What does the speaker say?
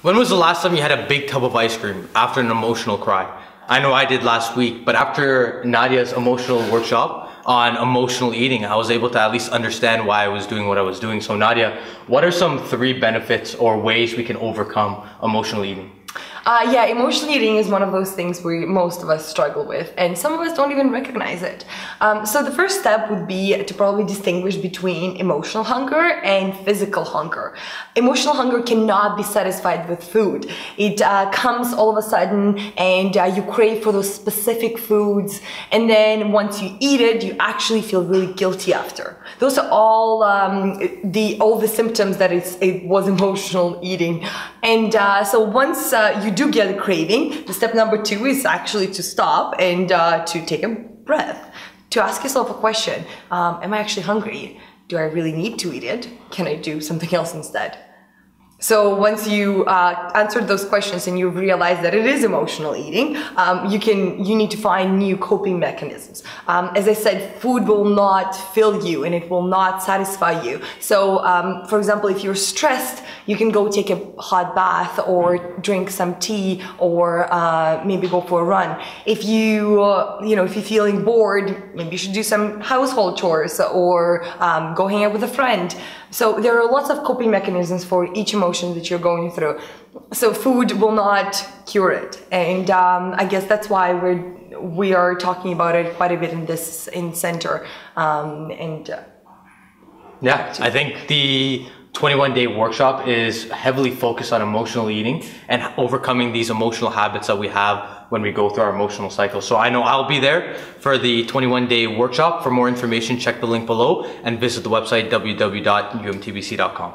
When was the last time you had a big tub of ice cream after an emotional cry? I know I did last week, but after Nadia's emotional workshop on emotional eating, I was able to at least understand why I was doing what I was doing. So Nadia, what are some 3 benefits or ways we can overcome emotional eating? Yeah, emotional eating is one of those things most of us struggle with, and some of us don't even recognize it. So the first step would be to probably distinguish between emotional hunger and physical hunger. Emotional hunger cannot be satisfied with food. It comes all of a sudden, and you crave for those specific foods, and then once you eat it, you actually feel really guilty after. Those are all the symptoms that it was emotional eating. And so once you do get a craving, the step number 2 is actually to stop and to take a breath, to ask yourself a question. Am I actually hungry? Do I really need to eat it? Can I do something else instead? So once you answered those questions and you realize that it is emotional eating, you need to find new coping mechanisms. As I said, food will not fill you and it will not satisfy you. So for example, if you're stressed, you can go take a hot bath or drink some tea or maybe go for a run. If if you're feeling bored, maybe you should do some household chores or go hang out with a friend. So there are lots of coping mechanisms for each emotion that you're going through. So food will not cure it, and I guess that's why we are talking about it quite a bit in center. Yeah, I think the 21-day workshop is heavily focused on emotional eating and overcoming these emotional habits that we have when we go through our emotional cycle. So I know I'll be there for the 21-day workshop. For more information, check the link below and visit the website www.umtbc.com.